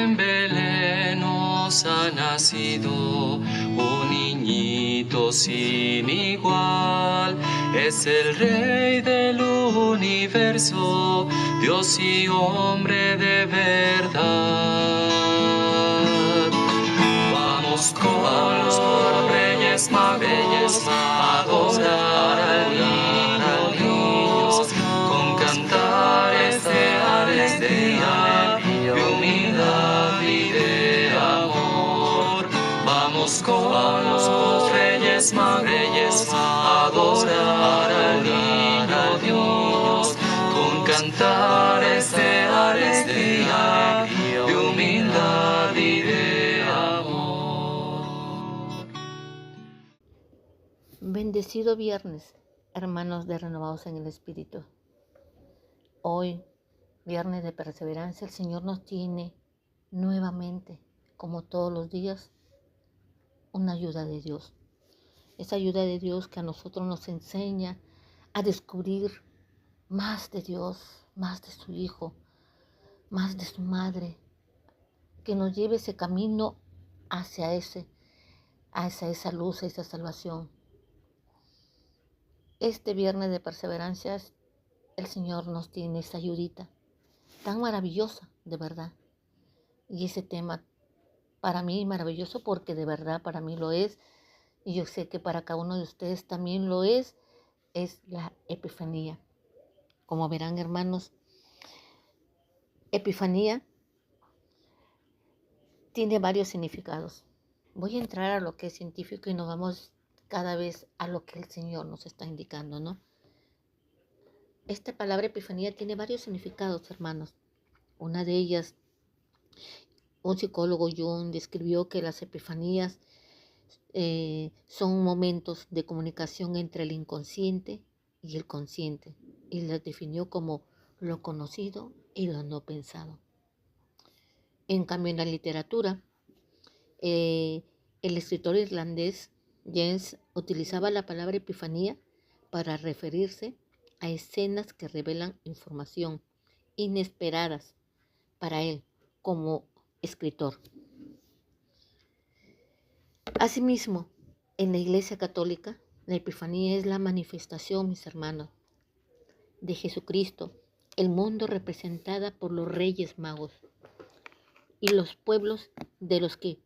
en Belén nos ha nacido un niñito sin igual. Es el Rey del universo, Dios y hombre de verdad. Vamos con los Reyes Magos a adorar al niño Dios, con cantares de alegría, de humildad y de amor. Vamos con los Reyes Magos a adorar al niño Dios, con cantares de alegría, de humildad y de amor. Bendecido viernes, hermanos de Renovados en el Espíritu. Hoy, viernes de perseverancia, el Señor nos tiene nuevamente, como todos los días, una ayuda de Dios. Esa ayuda de Dios que a nosotros nos enseña a descubrir más de Dios, más de su Hijo, más de su Madre, que nos lleve ese camino hacia esa luz, a esa salvación. Este viernes de perseverancia, el Señor nos tiene esa ayudita tan maravillosa, de verdad. Y ese tema para mí es maravilloso porque de verdad para mí lo es. Y yo sé que para cada uno de ustedes también lo es la Epifanía. Como verán, hermanos, Epifanía tiene varios significados. Voy a entrar a lo que es científico y nos vamos cada vez a lo que el Señor nos está indicando, ¿no? Esta palabra Epifanía tiene varios significados, hermanos. Una de ellas, un psicólogo Jung describió que las epifanías son momentos de comunicación entre el inconsciente y el consciente, y las definió como lo conocido y lo no pensado. En cambio, en la literatura, el escritor irlandés James utilizaba la palabra epifanía para referirse a escenas que revelan información inesperadas para él como escritor. Asimismo, en la Iglesia Católica, la Epifanía es la manifestación, mis hermanos, de Jesucristo, el mundo representada por los Reyes Magos y los pueblos de los que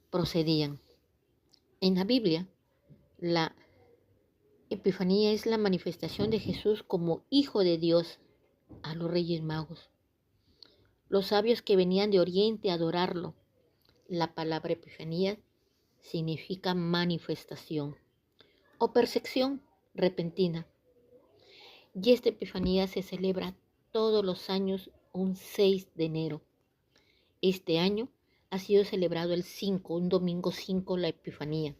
procedían. En la Biblia, la Epifanía es la manifestación de Jesús como Hijo de Dios a los Reyes Magos, los sabios que venían de Oriente a adorarlo. La palabra Epifanía significa manifestación o percepción repentina. Y esta Epifanía se celebra todos los años un 6 de enero. Este año ha sido celebrado el 5, un domingo 5, la Epifanía,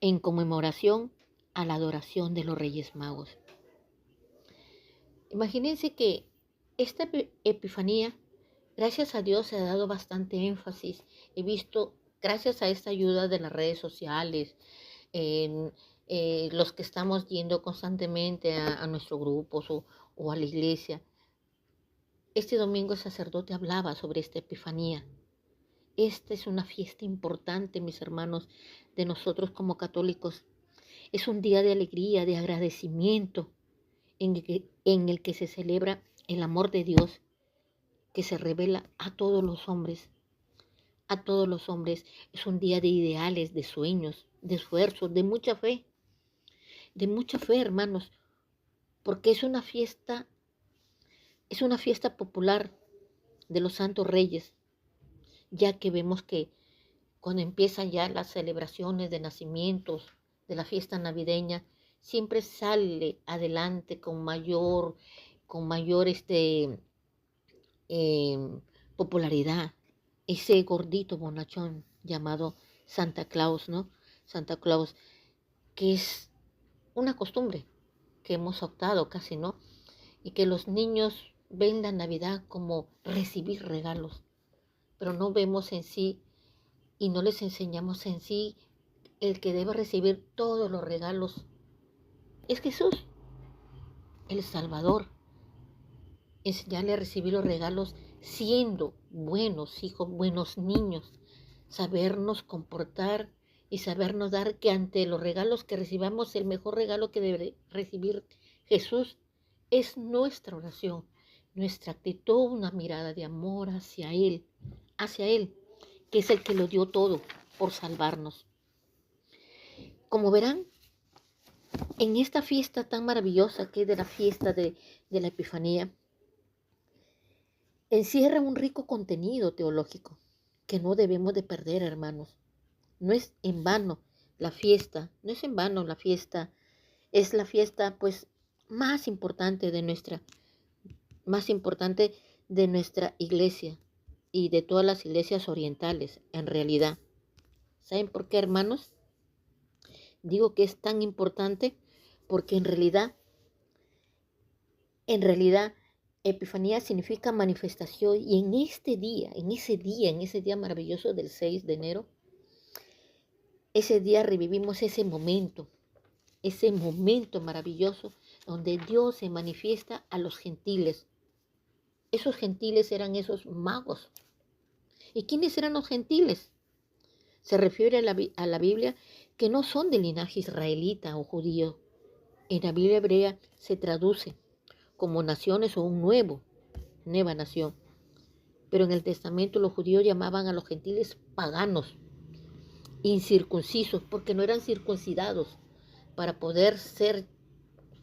en conmemoración a la adoración de los Reyes Magos. Imagínense que esta Epifanía, gracias a Dios, se ha dado bastante énfasis. He visto, gracias a esta ayuda de las redes sociales, los que estamos yendo constantemente a nuestros grupos o a la iglesia, este domingo el sacerdote hablaba sobre esta Epifanía. Esta es una fiesta importante, mis hermanos, de nosotros como católicos. Es un día de alegría, de agradecimiento, en el que se celebra el amor de Dios, que se revela a todos los hombres. A todos los hombres. Es un día de ideales, de sueños, de esfuerzos, de mucha fe. De mucha fe, hermanos, porque es una fiesta popular de los santos reyes, ya que vemos que cuando empiezan ya las celebraciones de nacimientos, de la fiesta navideña, siempre sale adelante con mayor popularidad ese gordito bonachón llamado Santa Claus, ¿no? Santa Claus, que es una costumbre que hemos adoptado casi, ¿no? Y que los niños ven la Navidad como recibir regalos, pero no vemos en sí y no les enseñamos en sí el que debe recibir todos los regalos. Es Jesús, el Salvador, enseñarle a recibir los regalos siendo buenos hijos, buenos niños, sabernos comportar y sabernos dar, que ante los regalos que recibamos, el mejor regalo que debe recibir Jesús es nuestra oración, nuestra actitud, una mirada de amor hacia Él, que es el que lo dio todo por salvarnos. Como verán, en esta fiesta tan maravillosa que es de la fiesta de la Epifanía, encierra un rico contenido teológico que no debemos de perder, hermanos. No es en vano la fiesta, no es en vano la fiesta, es la fiesta pues más importante de nuestra iglesia y de todas las iglesias orientales, en realidad. ¿Saben por qué, hermanos? Digo que es tan importante porque en realidad, Epifanía significa manifestación, y en ese día maravilloso del 6 de enero, ese día revivimos ese momento maravilloso donde Dios se manifiesta a los gentiles. Esos gentiles eran esos magos. ¿Y quiénes eran los gentiles? Se refiere a la Biblia que no son de linaje israelita o judío. En la Biblia hebrea se traduce como naciones o nueva nación. Pero en el Testamento los judíos llamaban a los gentiles paganos, incircuncisos, porque no eran circuncidados para poder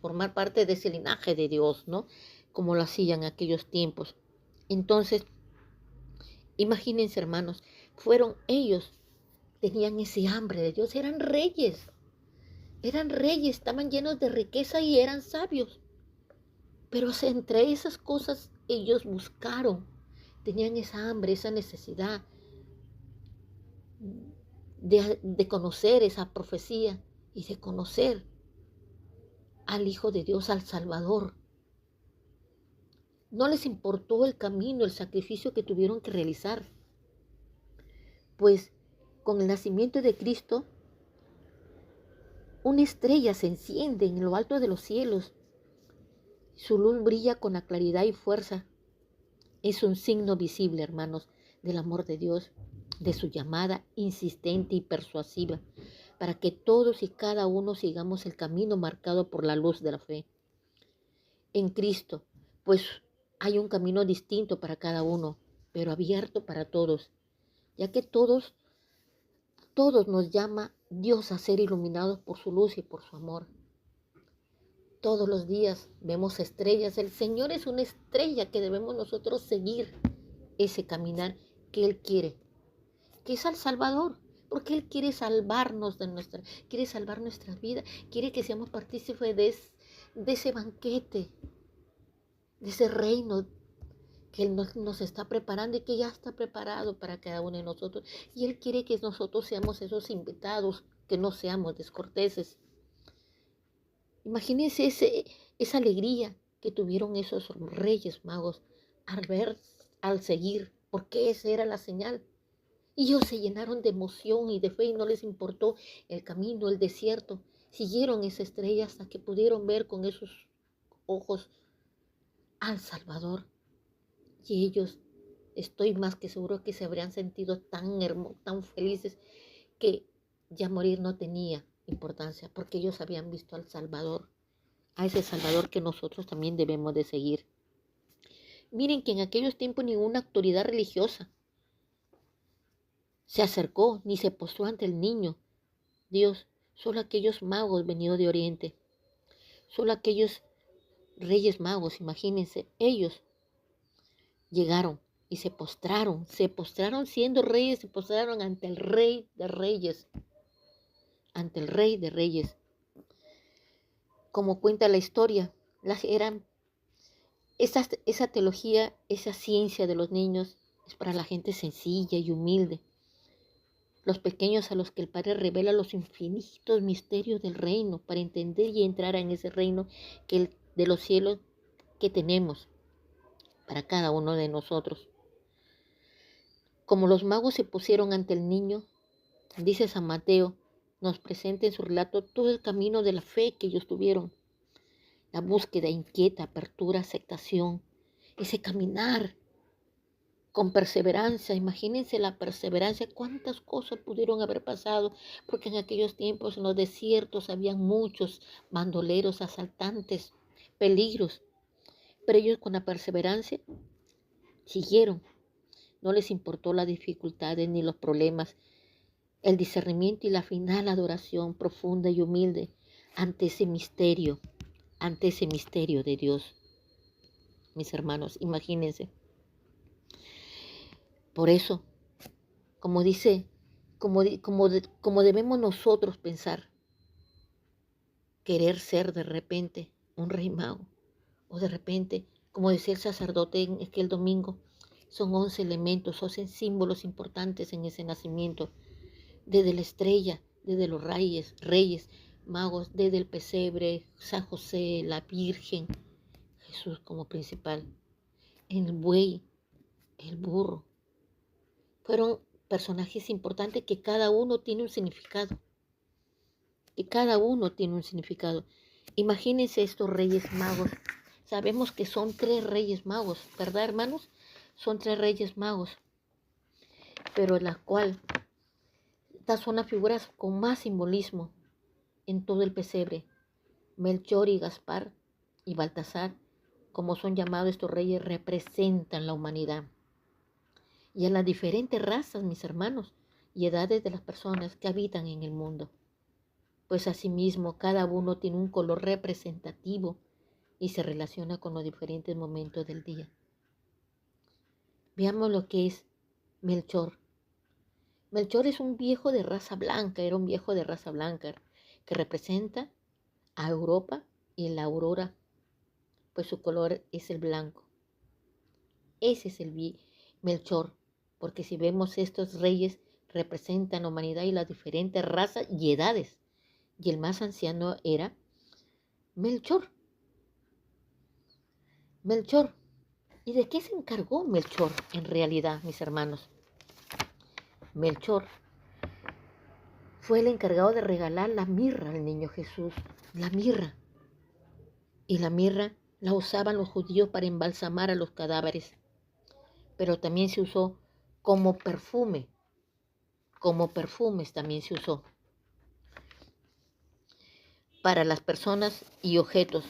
formar parte de ese linaje de Dios, ¿no? Como lo hacían en aquellos tiempos. Entonces, imagínense, hermanos, ellos tenían ese hambre de Dios, eran reyes, estaban llenos de riqueza y eran sabios. Pero entre esas cosas ellos tenían esa hambre, esa necesidad de conocer esa profecía y de conocer al Hijo de Dios, al Salvador. No les importó el camino, el sacrificio que tuvieron que realizar. Pues con el nacimiento de Cristo, una estrella se enciende en lo alto de los cielos. Su luz brilla con la claridad y fuerza. Es un signo visible, hermanos, del amor de Dios, de su llamada insistente y persuasiva, para que todos y cada uno sigamos el camino marcado por la luz de la fe. En Cristo, pues hay un camino distinto para cada uno, pero abierto para todos, ya que todos nos llama Dios a ser iluminados por su luz y por su amor. Todos los días vemos estrellas. El Señor es una estrella que debemos nosotros seguir ese caminar que Él quiere, que es al Salvador, porque Él quiere salvarnos quiere salvar nuestras vidas, quiere que seamos partícipes de ese banquete, de ese reino que Él nos está preparando y que ya está preparado para cada uno de nosotros. Y Él quiere que nosotros seamos esos invitados, que no seamos descorteses. Imagínense esa alegría que tuvieron esos reyes magos al seguir, porque esa era la señal. Y ellos se llenaron de emoción y de fe y no les importó el camino, el desierto. Siguieron esa estrella hasta que pudieron ver con esos ojos al Salvador. Y ellos, estoy más que seguro que se habrían sentido tan felices que ya morir no tenía importancia, porque ellos habían visto al Salvador, a ese Salvador que nosotros también debemos de seguir. Miren que en aquellos tiempos ninguna autoridad religiosa se acercó ni se postró ante el niño Dios, solo aquellos magos venidos de Oriente, solo aquellos reyes magos, imagínense, ellos llegaron y se postraron siendo reyes, se postraron ante el Rey de Reyes, Como cuenta la historia, esa teología, esa ciencia de los niños es para la gente sencilla y humilde, los pequeños a los que el Padre revela los infinitos misterios del reino para entender y entrar en ese reino de los cielos que tenemos para cada uno de nosotros. Como los magos se pusieron ante el niño, dice San Mateo, nos presenta en su relato todo el camino de la fe que ellos tuvieron. La búsqueda inquieta, apertura, aceptación, ese caminar con perseverancia. Imagínense la perseverancia, cuántas cosas pudieron haber pasado, porque en aquellos tiempos en los desiertos habían muchos bandoleros, asaltantes, peligros, pero ellos con la perseverancia siguieron. No les importó las dificultades ni los problemas, el discernimiento y la final adoración profunda y humilde ante ese misterio de Dios. Mis hermanos, imagínense. Por eso, como dice, como debemos nosotros pensar, querer ser de repente un rey mago, o de repente, como decía el sacerdote en aquel domingo, son 11 elementos, 11 símbolos importantes en ese nacimiento, desde la estrella, desde los reyes magos, desde el pesebre, San José, la Virgen, Jesús como principal, el buey, el burro. Fueron personajes importantes que cada uno tiene un significado. Que cada uno tiene un significado. Imagínense estos reyes magos. Sabemos que son 3 reyes magos, ¿verdad, hermanos? Son 3 reyes magos. Pero en la cual estas son las figuras con más simbolismo en todo el pesebre. Melchor y Gaspar y Baltasar, como son llamados estos reyes, representan la humanidad. Y a las diferentes razas, mis hermanos, y edades de las personas que habitan en el mundo. Pues asimismo, cada uno tiene un color representativo y se relaciona con los diferentes momentos del día. Veamos lo que es Melchor. Melchor es un viejo de raza blanca, era un viejo de raza blanca que representa a Europa y la aurora, pues su color es el blanco. Ese es el Melchor, porque si vemos estos reyes representan la humanidad y las diferentes razas y edades. Y el más anciano era Melchor. Melchor. ¿Y de qué se encargó Melchor en realidad, mis hermanos? Melchor fue el encargado de regalar la mirra al niño Jesús. La mirra. Y la mirra la usaban los judíos para embalsamar a los cadáveres. Pero también se usó como perfume. Como perfumes también se usó para las personas y objetos.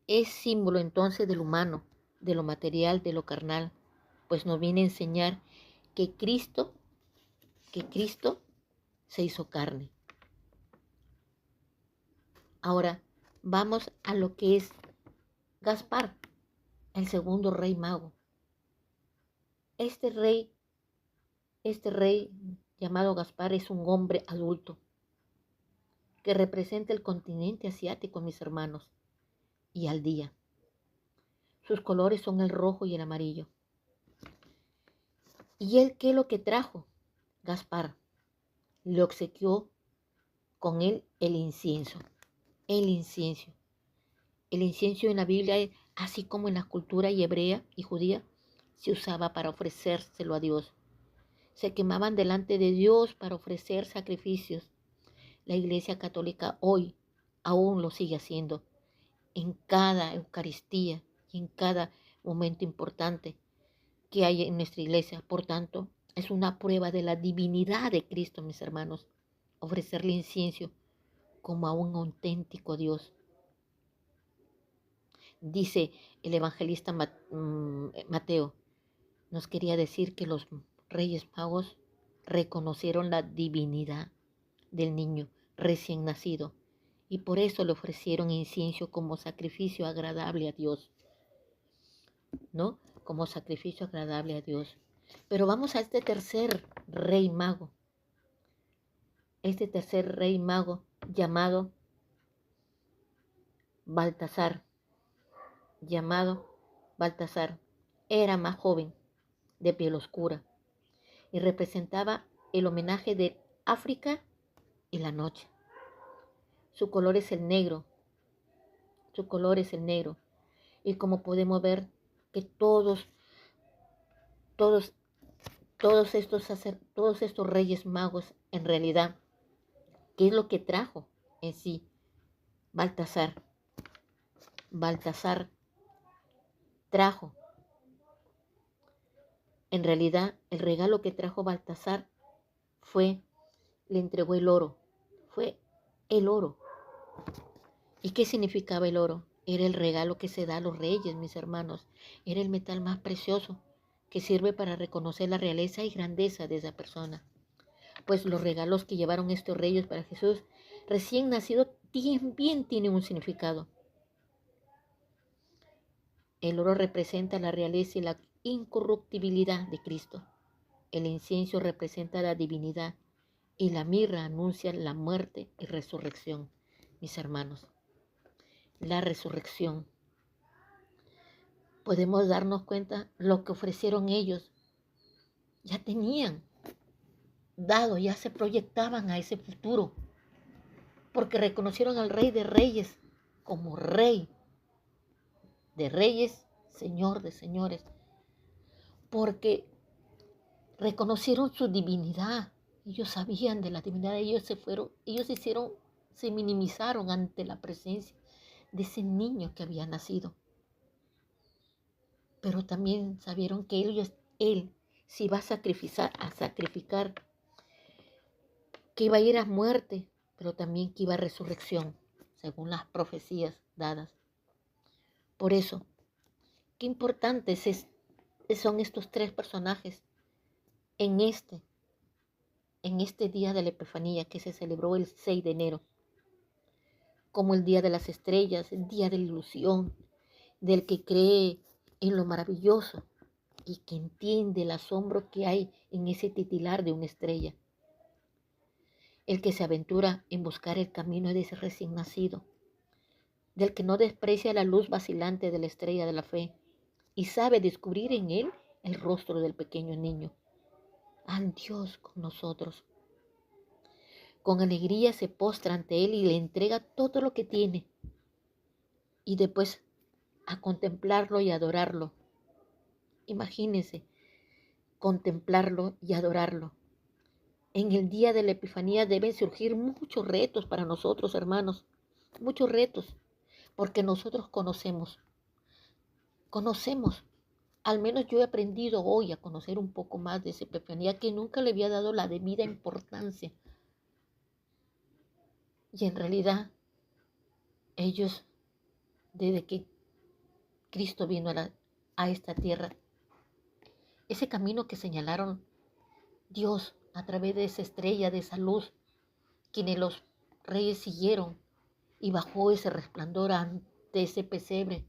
Es símbolo entonces del humano, de lo material, de lo carnal, pues nos viene a enseñar que Cristo se hizo carne. Ahora vamos a lo que es Gaspar, el segundo rey mago. Este rey llamado Gaspar es un hombre adulto que representa el continente asiático, mis hermanos, y al día. Sus colores son el rojo y el amarillo. ¿Y él qué es lo que trajo? Gaspar le obsequió con él el incienso. El incienso. El incienso en la Biblia, así como en la cultura hebrea y judía, se usaba para ofrecérselo a Dios. Se quemaban delante de Dios para ofrecer sacrificios. La Iglesia Católica hoy aún lo sigue haciendo en cada Eucaristía y en cada momento importante que hay en nuestra iglesia. Por tanto, es una prueba de la divinidad de Cristo, mis hermanos, ofrecerle incienso como a un auténtico Dios. Dice el evangelista Mateo, nos quería decir que los reyes magos reconocieron la divinidad del niño recién nacido y por eso le ofrecieron incienso como sacrificio agradable a Dios, ¿no? Como sacrificio agradable a Dios. Pero vamos a este tercer rey mago. Este tercer rey mago llamado Baltasar. Era más joven, de piel oscura, y representaba el homenaje de África y la noche. Su color es el negro. Y como podemos ver que todos estos reyes magos, en realidad, ¿qué es lo que trajo en sí Baltasar? Baltasar trajo En realidad, el regalo que trajo Baltasar le entregó el oro. Fue el oro. ¿Y qué significaba el oro? Era el regalo que se da a los reyes, mis hermanos. Era el metal más precioso que sirve para reconocer la realeza y grandeza de esa persona. Pues los regalos que llevaron estos reyes para Jesús recién nacido también tienen un significado. El oro representa la realeza y la incorruptibilidad de Cristo. El incienso representa la divinidad y la mirra anuncia la muerte y resurrección, mis hermanos. La resurrección. Podemos darnos cuenta lo que ofrecieron ellos. Ya tenían dado, ya se proyectaban a ese futuro, porque reconocieron al Rey de Reyes como Rey de Reyes, Señor de Señores, porque reconocieron su divinidad. Ellos sabían de la divinidad, se minimizaron ante la presencia de ese niño que había nacido. Pero también sabieron que él se iba a sacrificar, que iba a ir a muerte, pero también que iba a resurrección, según las profecías dadas. Por eso, qué importantes son estos tres personajes en este día de la Epifanía que se celebró el 6 de enero, como el día de las estrellas, el día de la ilusión, del que cree en lo maravilloso y que entiende el asombro que hay en ese titilar de una estrella. El que se aventura en buscar el camino de ese recién nacido, del que no desprecia la luz vacilante de la estrella de la fe y sabe descubrir en él el rostro del pequeño niño. Al Dios con nosotros. Con alegría se postra ante él y le entrega todo lo que tiene. Y después a contemplarlo y adorarlo. Imagínense, contemplarlo y adorarlo. En el día de la Epifanía deben surgir muchos retos para nosotros, hermanos. Muchos retos, porque nosotros conocemos. Al menos yo he aprendido hoy a conocer un poco más de esa Epifanía que nunca le había dado la debida importancia. Y en realidad, ellos, desde que Cristo vino a esta tierra, ese camino que señalaron Dios a través de esa estrella, de esa luz, quienes los reyes siguieron y bajó ese resplandor ante ese pesebre,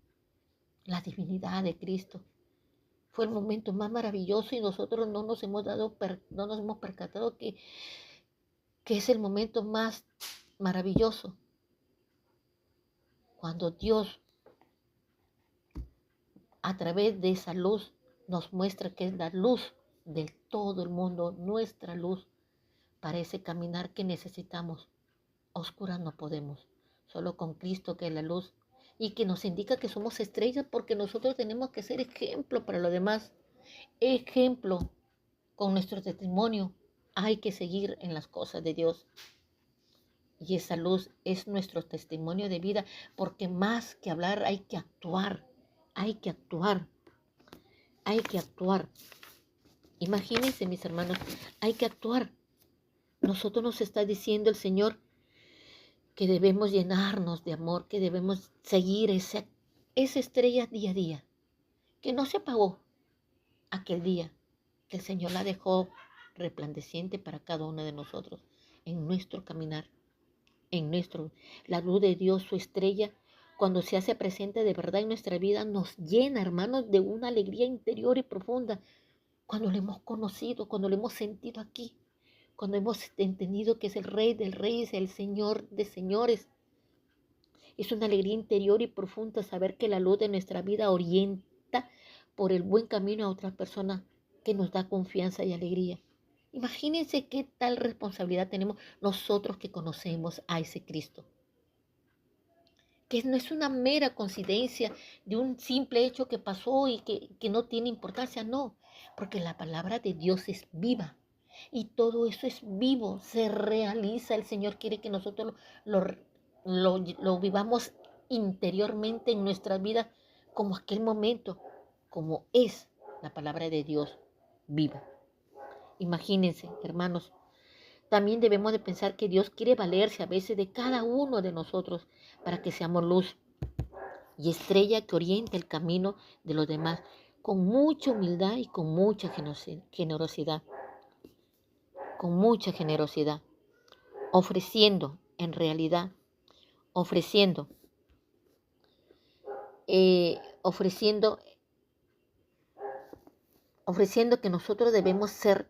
la divinidad de Cristo. Fue el momento más maravilloso y nosotros no nos hemos percatado que es el momento más maravilloso. Cuando Dios, a través de esa luz, nos muestra que es la luz de todo el mundo, nuestra luz, para ese caminar que necesitamos. Oscuras no podemos, solo con Cristo que es la luz y que nos indica que somos estrellas porque nosotros tenemos que ser ejemplo para los demás. Ejemplo, con nuestro testimonio hay que seguir en las cosas de Dios. Y esa luz es nuestro testimonio de vida, porque más que hablar hay que actuar, hay que actuar, hay que actuar. Imagínense, mis hermanos, hay que actuar. Nosotros nos está diciendo el Señor que debemos llenarnos de amor, que debemos seguir esa estrella día a día, que no se apagó aquel día, que el Señor la dejó resplandeciente para cada uno de nosotros en nuestro caminar, la luz de Dios, su estrella, cuando se hace presente de verdad en nuestra vida, nos llena, hermanos, de una alegría interior y profunda, cuando lo hemos conocido, cuando lo hemos sentido aquí, cuando hemos entendido que es el Rey del Reyes, el Señor de Señores. Es una alegría interior y profunda saber que la luz de nuestra vida orienta por el buen camino a otras personas, que nos da confianza y alegría. Imagínense qué tal responsabilidad tenemos nosotros que conocemos a ese Cristo. Que no es una mera coincidencia de un simple hecho que pasó y que no tiene importancia, no, porque la palabra de Dios es viva y todo eso es vivo, se realiza. El Señor quiere que nosotros lo vivamos interiormente en nuestra vida como aquel momento, como es la palabra de Dios. vivo. Imagínense, hermanos, también debemos de pensar que Dios quiere valerse a veces de cada uno de nosotros para que seamos luz y estrella que oriente el camino de los demás con mucha humildad y con mucha generosidad, ofreciendo, en realidad, ofreciendo, ofreciendo, ofreciendo que nosotros debemos ser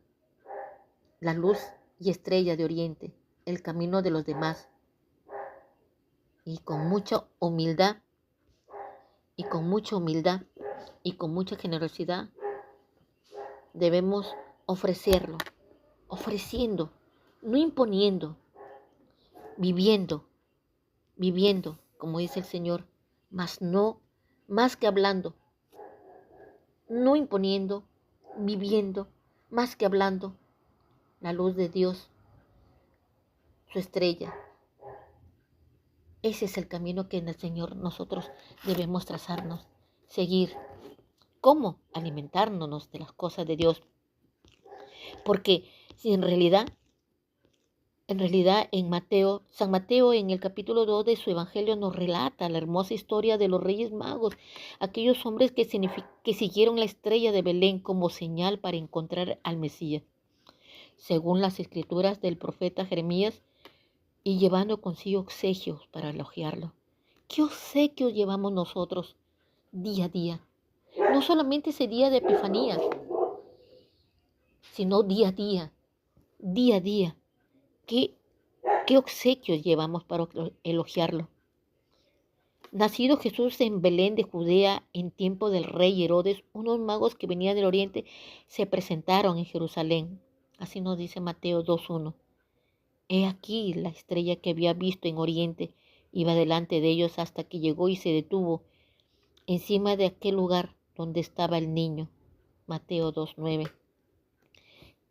la luz y estrella de oriente, el camino de los demás, y con mucha humildad, y con mucha generosidad debemos ofrecerlo, ofreciendo, no imponiendo, viviendo, como dice el Señor, mas no más que hablando, no imponiendo, viviendo, más que hablando, la luz de Dios, su estrella. Ese es el camino que en el Señor nosotros debemos trazarnos, seguir. ¿Cómo? Alimentándonos de las cosas de Dios. Porque si en realidad San Mateo en el capítulo 2 de su Evangelio nos relata la hermosa historia de los Reyes Magos, aquellos hombres que siguieron la estrella de Belén como señal para encontrar al Mesías, según las escrituras del profeta Jeremías, y llevando consigo obsequios para elogiarlo. ¿Qué obsequios llevamos nosotros día a día? No solamente ese día de Epifanía, sino día a día, día a día. ¿Qué obsequios llevamos para elogiarlo? Nacido Jesús en Belén de Judea en tiempo del rey Herodes, unos magos que venían del oriente se presentaron en Jerusalén. Así nos dice Mateo 2:1. He aquí la estrella que había visto en oriente iba delante de ellos hasta que llegó y se detuvo encima de aquel lugar donde estaba el niño. Mateo 2:9.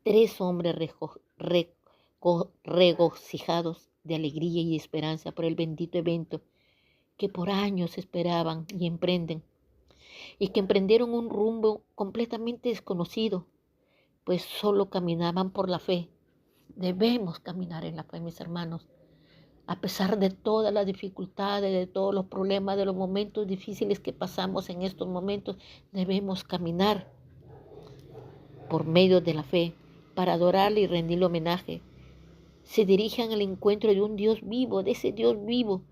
3 hombres regocijados de alegría y esperanza por el bendito evento que por años esperaban y que emprendieron un rumbo completamente desconocido, pues solo caminaban por la fe. Debemos caminar en la fe, mis hermanos, a pesar de todas las dificultades, de todos los problemas, de los momentos difíciles que pasamos en estos momentos, debemos caminar por medio de la fe para adorarle y rendirle homenaje. Se dirigen al encuentro de un Dios vivo, de ese Dios vivo,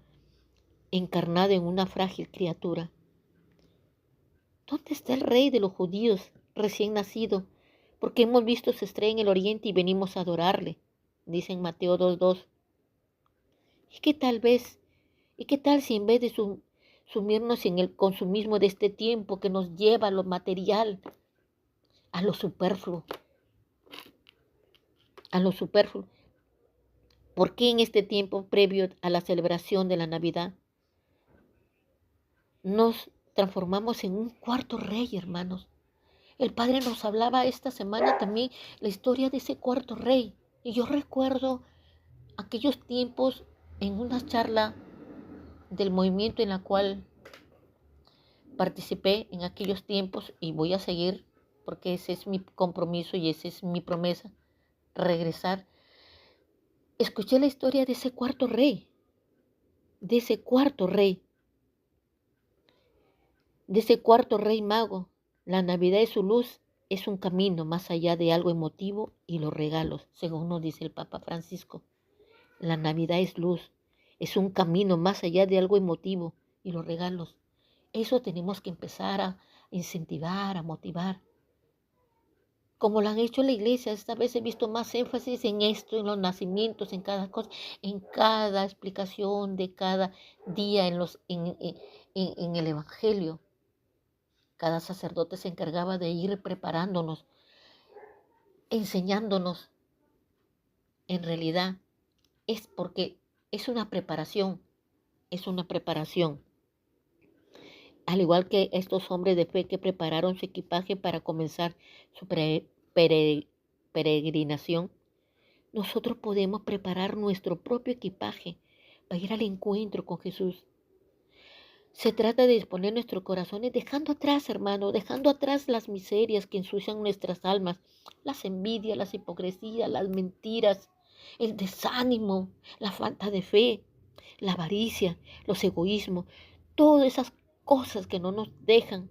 encarnado en una frágil criatura. ¿Dónde está el rey de los judíos recién nacido? Porque hemos visto su estrella en el oriente y venimos a adorarle, dice en Mateo 2:2. ¿Y qué tal si en vez de sumirnos en el consumismo de este tiempo que nos lleva a lo material, a lo superfluo, ¿por qué en este tiempo previo a la celebración de la Navidad nos transformamos en un cuarto rey, hermanos? El Padre nos hablaba esta semana también la historia de ese cuarto rey. Y yo recuerdo aquellos tiempos en una charla del movimiento en la cual participé en aquellos tiempos y voy a seguir porque ese es mi compromiso y esa es mi promesa, regresar. Escuché la historia de ese cuarto rey, de ese cuarto rey, de ese cuarto rey mago. La Navidad y su luz es un camino más allá de algo emotivo y los regalos, según nos dice el Papa Francisco. La Navidad es luz, es un camino más allá de algo emotivo y los regalos. Eso tenemos que empezar a incentivar, a motivar. Como lo han hecho la iglesia, esta vez he visto más énfasis en esto, en los nacimientos, en cada cosa, en cada explicación de cada día en el Evangelio. Cada sacerdote se encargaba de ir preparándonos, enseñándonos. En realidad es porque es una preparación, es una preparación. Al igual que estos hombres de fe que prepararon su equipaje para comenzar su peregrinación, nosotros podemos preparar nuestro propio equipaje para ir al encuentro con Jesús. Se trata de disponer nuestros corazones, dejando atrás, hermano, dejando atrás las miserias que ensucian nuestras almas, las envidias, las hipocresías, las mentiras, el desánimo, la falta de fe, la avaricia, los egoísmos, todas esas cosas que no nos dejan,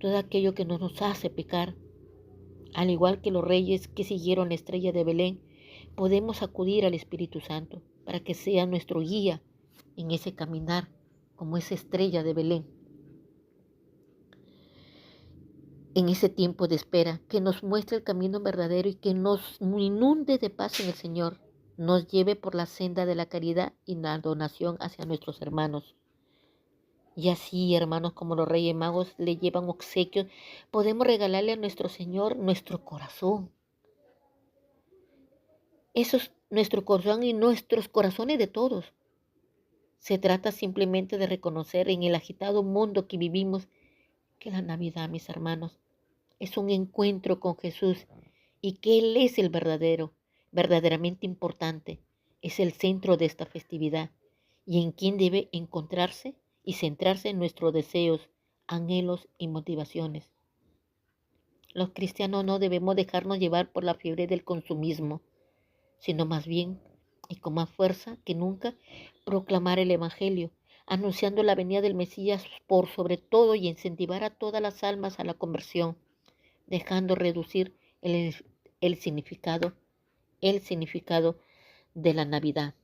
todo aquello que no nos hace pecar. Al igual que los reyes que siguieron la estrella de Belén, podemos acudir al Espíritu Santo para que sea nuestro guía en ese caminar, como esa estrella de Belén. En ese tiempo de espera, que nos muestre el camino verdadero y que nos inunde de paz en el Señor, nos lleve por la senda de la caridad y la donación hacia nuestros hermanos. Y así, hermanos, como los Reyes Magos le llevan obsequios, podemos regalarle a nuestro Señor nuestro corazón. Eso es nuestro corazón y nuestros corazones de todos. Se trata simplemente de reconocer en el agitado mundo que vivimos que la Navidad, mis hermanos, es un encuentro con Jesús y que Él es el verdaderamente importante, es el centro de esta festividad y en quien debe encontrarse y centrarse en nuestros deseos, anhelos y motivaciones. Los cristianos no debemos dejarnos llevar por la fiebre del consumismo, sino más bien, y con más fuerza que nunca, proclamar el Evangelio, anunciando la venida del Mesías por sobre todo y incentivar a todas las almas a la conversión, dejando reducir el significado, el significado de la Navidad.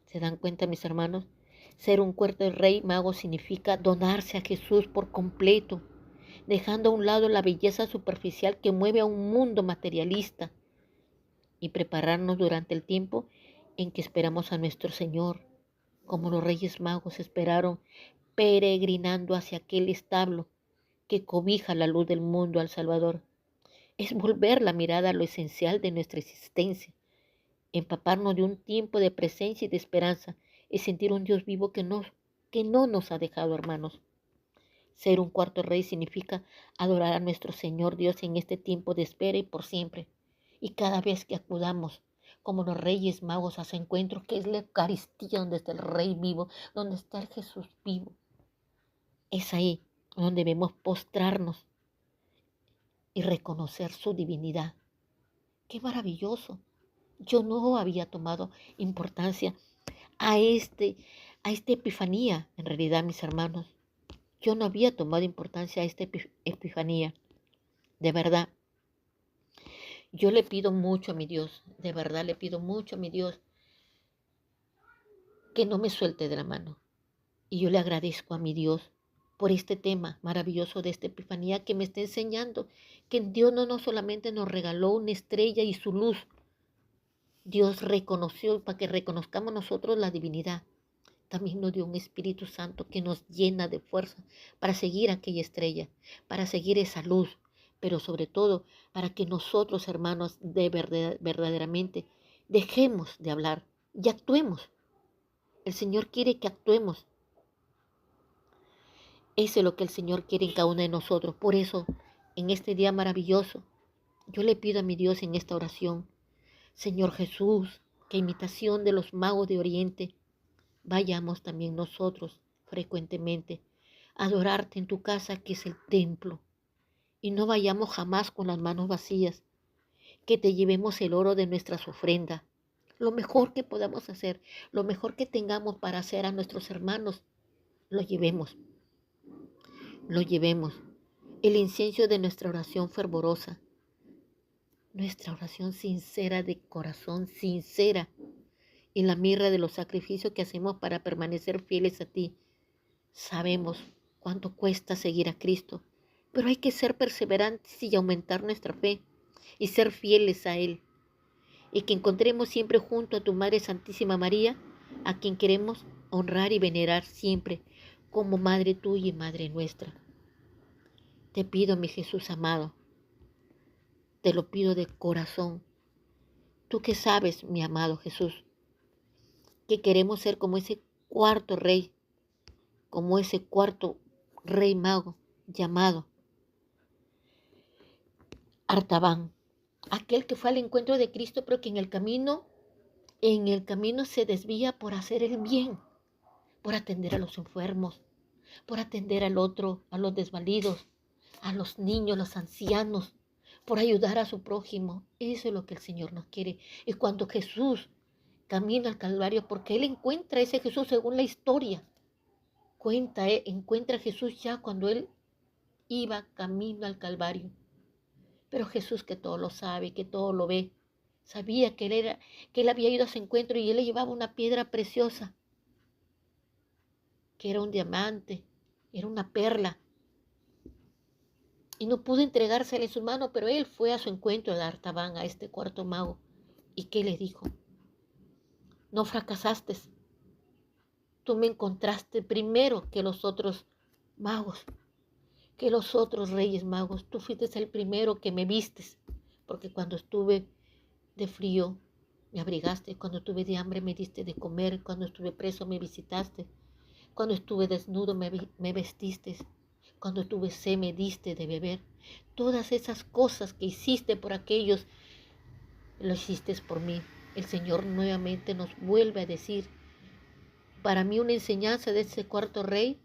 ¿Se dan cuenta, mis hermanos? Ser un cuarto rey mago significa donarse a Jesús por completo, dejando a un lado la belleza superficial que mueve a un mundo materialista y prepararnos durante el tiempo en que esperamos a nuestro Señor, como los Reyes Magos esperaron, peregrinando hacia aquel establo que cobija la luz del mundo al Salvador. Es volver la mirada a lo esencial de nuestra existencia, empaparnos de un tiempo de presencia y de esperanza, y sentir un Dios vivo que no nos ha dejado, hermanos. Ser un cuarto rey significa adorar a nuestro Señor Dios en este tiempo de espera y por siempre. Y cada vez que acudamos, como los Reyes Magos, a su encuentro, que es la Eucaristía, donde está el Rey vivo, donde está el Jesús vivo, es ahí donde debemos postrarnos y reconocer su divinidad. ¡Qué maravilloso! Yo no había tomado importancia a esta epifanía, en realidad, mis hermanos. Yo no había tomado importancia a esta epifanía. De verdad, yo le pido mucho a mi Dios, de verdad le pido mucho a mi Dios que no me suelte de la mano. Y yo le agradezco a mi Dios por este tema maravilloso de esta epifanía que me está enseñando que Dios no solamente nos regaló una estrella y su luz, Dios reconoció para que reconozcamos nosotros la divinidad. También nos dio un Espíritu Santo que nos llena de fuerza para seguir aquella estrella, para seguir esa luz, pero sobre todo para que nosotros, hermanos, verdaderamente dejemos de hablar y actuemos. El Señor quiere que actuemos. Eso es lo que el Señor quiere en cada uno de nosotros. Por eso, en este día maravilloso, yo le pido a mi Dios en esta oración, Señor Jesús, que imitación de los magos de Oriente, vayamos también nosotros frecuentemente a adorarte en tu casa que es el templo y no vayamos jamás con las manos vacías, que te llevemos el oro de nuestras ofrendas, lo mejor que podamos hacer, lo mejor que tengamos para hacer a nuestros hermanos, lo llevemos, el incienso de nuestra oración fervorosa, nuestra oración sincera de corazón, sincera, y la mirra de los sacrificios que hacemos para permanecer fieles a ti. Sabemos cuánto cuesta seguir a Cristo, pero hay que ser perseverantes y aumentar nuestra fe y ser fieles a Él. Y que encontremos siempre junto a tu Madre Santísima María, a quien queremos honrar y venerar siempre como Madre tuya y Madre nuestra. Te pido, mi Jesús amado, te lo pido de corazón. Tú que sabes, mi amado Jesús, que queremos ser como ese cuarto rey, como ese cuarto rey mago llamado Artaban, aquel que fue al encuentro de Cristo, pero que en el camino se desvía por hacer el bien, por atender a los enfermos, por atender al otro, a los desvalidos, a los niños, los ancianos, por ayudar a su prójimo. Eso es lo que el Señor nos quiere. Y cuando Jesús camina al Calvario, porque Él encuentra a ese Jesús según la historia, encuentra a Jesús ya cuando Él iba camino al Calvario. Pero Jesús, que todo lo sabe, que todo lo ve, sabía que él había ido a su encuentro y Él le llevaba una piedra preciosa, que era un diamante, era una perla. Y no pudo entregársela en sus manos, pero Él fue a su encuentro de Artaban, a este cuarto mago. ¿Y qué le dijo? No fracasaste. Tú me encontraste primero que los otros magos, que los otros reyes magos. Tú fuiste el primero que me vistes, porque cuando estuve de frío me abrigaste, cuando estuve de hambre me diste de comer, cuando estuve preso me visitaste, cuando estuve desnudo me vestiste, cuando tuve sed me diste de beber. Todas esas cosas que hiciste por aquellos, lo hiciste por mí. El Señor nuevamente nos vuelve a decir, para mí una enseñanza de ese cuarto rey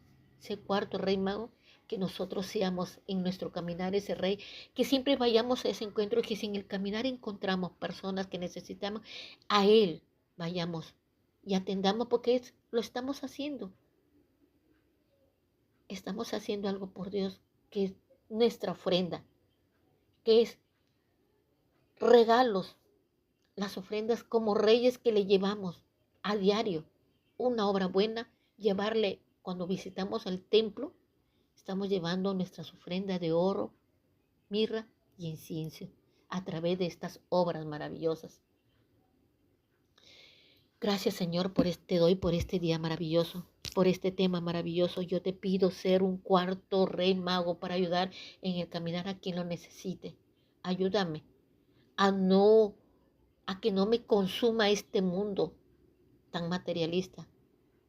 mago, que nosotros seamos en nuestro caminar ese rey, que siempre vayamos a ese encuentro, que si en el caminar encontramos personas que necesitamos, a Él vayamos y atendamos, porque lo estamos haciendo. Estamos haciendo algo por Dios, que es nuestra ofrenda, que es regalos, las ofrendas como reyes que le llevamos a diario. Una obra buena, llevarle, cuando visitamos el templo, estamos llevando nuestras ofrendas de oro, mirra y incienso a través de estas obras maravillosas. Gracias, Señor, te doy por este día maravilloso, por este tema maravilloso. Yo te pido ser un cuarto rey mago para ayudar en el caminar a quien lo necesite. Ayúdame a que no me consuma este mundo tan materialista,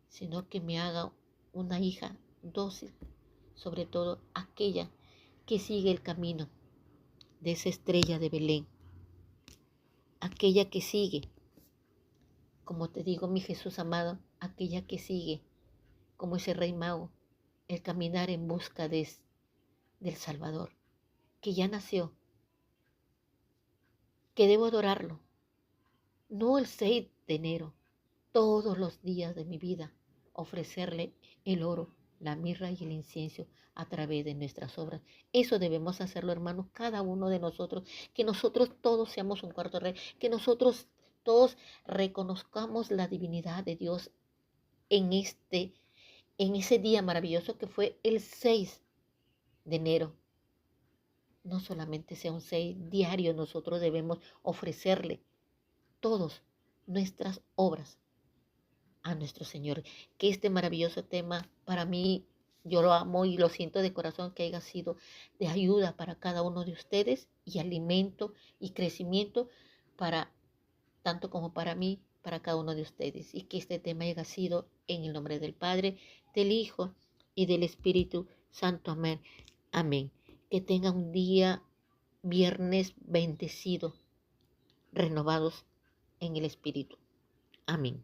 sino que me haga una hija dócil, sobre todo aquella que sigue el camino de esa estrella de Belén, aquella que sigue, como te digo, mi Jesús amado, aquella que sigue, como ese rey mago, el caminar en busca del Salvador, que ya nació, que debo adorarlo, no el 6 de enero, todos los días de mi vida, ofrecerle el oro, la mirra y el incienso a través de nuestras obras. Eso debemos hacerlo, hermanos, cada uno de nosotros, que nosotros todos seamos un cuarto rey, que nosotros todos reconozcamos la divinidad de Dios en ese día maravilloso que fue el 6 de enero. No solamente sea un 6 diario, nosotros debemos ofrecerle todas nuestras obras a nuestro Señor. Que este maravilloso tema, para mí, yo lo amo y lo siento de corazón, que haya sido de ayuda para cada uno de ustedes y alimento y crecimiento para tanto como para mí, para cada uno de ustedes. Y que este tema haya sido en el nombre del Padre, del Hijo y del Espíritu Santo. Amén. Amén. Que tengan un día viernes bendecido, renovados en el Espíritu. Amén.